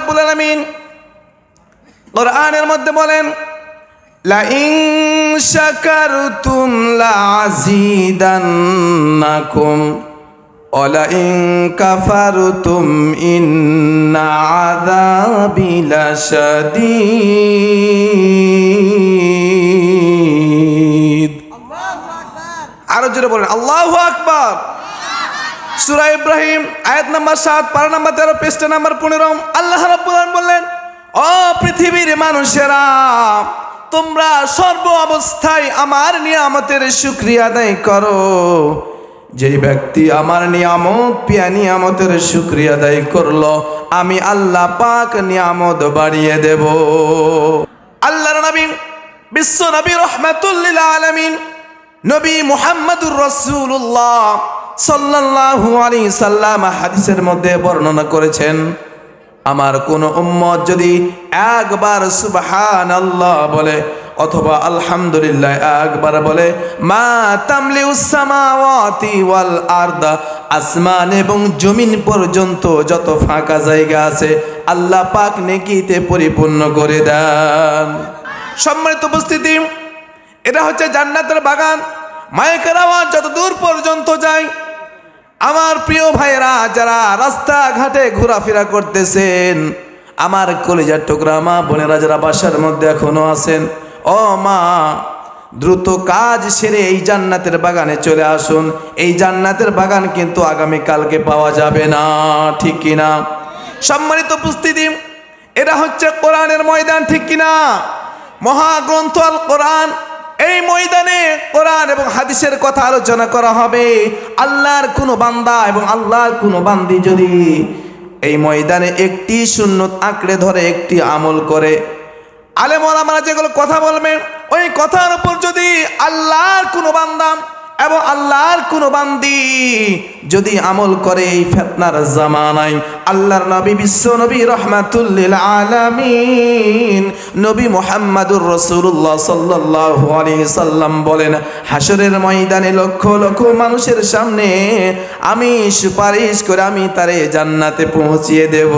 রাব্বুল আলামিন কোরআনের মধ্যে বলেন, লা ইন শাকারতুম লাযীদান্নাকুম ওয়া লা ইন কাফারতুম ইন্না আযাবি লাশাদীদ। আরো জোরে বলেন আল্লাহু আকবার। সূরা ইব্রাহিম আয়াত নাম্বার 7 পারা নাম্বার 13 পৃষ্ঠা নাম্বার 15 আল্লাহ রাব্বুল আলামিন বললেন, ও পৃথিবীর মানুষেরা, তোমরা সর্ব অবস্থায় আমার নিয়ামতের শুকরিয়া আদায় করো। যেই ব্যক্তি আমার নিয়ামত পিয়া নিয়ামতের শুকরিয়া আদায় করলো, আমি আল্লাহ পাক নিয়ামত বাড়িয়ে দেব। আল্লাহর নবী বিশ্ব নবী রাহমাতুল লিল আলামিন নবী মুহাম্মদুর রাসূলুল্লাহ সাল্লাল্লাহু আলাইহি সাল্লাম হাদিসের মধ্যে বর্ণনা করেছেন, আমার কোন উম্মত যদি একবার সুবহানাল্লাহ বলে অথবা আলহামদুলিল্লাহ একবার বলে, মা তামলিউস সামাওয়াতি ওয়াল আরদা, আসমান এবং জমিন পর্যন্ত যত ফাঁকা জায়গা আছে আল্লাহ পাক নেকিতে পরিপূর্ণ করে দেন। সম্মানিত উপস্থিতি, এটা হচ্ছে জান্নাতের বাগান। মাইকের আওয়াজ যত দূর পর্যন্ত যায়, আমার প্রিয় ভাইয়েরা যারা রাস্তাঘাটে ঘোরাফেরা করতেছেন, আমার কলিজার টুকরা মা বোনেরা যারা বাসার মধ্যে এখনো আছেন, ও মা, দ্রুত কাজ সেরে এই জান্নাতের বাগানে চলে আসুন। এই জান্নাতের বাগান কিন্তু আগামী কালকে পাওয়া যাবে না, ঠিক কিনা? সম্মানিত উপস্থিতি, এটা হচ্ছে কোরআনের ময়দান, ঠিক কিনা? মহাগ্রন্থ আল কোরআন, এই ময়দানে কোরআন এবং হাদিসের কথা আলোচনা করা হবে। আল্লাহর কোনো বান্দা এবং আল্লাহর কোনো বান্দি যদি এই ময়দানে একটি সুন্নত আঁকড়ে ধরে, একটি আমল করে, আলেম ওলামারা যেগুলো কথা বলবেন, ওই কথার উপর যদি আল্লাহর কোনো বান্দা এবং আল্লাহর কোনো বান্দি যদি আমল করে, এই ফিতনার জামানায় আল্লাহর নবী বিশ্ব নবী রাহমাতুল লিল আলামিন নবী মুহাম্মদুর রাসূলুল্লাহ সাল্লাল্লাহু আলাইহি সাল্লাম বলেন, হাসরের ময়দানে লক্ষ লক্ষ মানুষের সামনে আমি সুপারিশ করে আমি তারে জান্নাতে পৌঁছিয়ে দেব।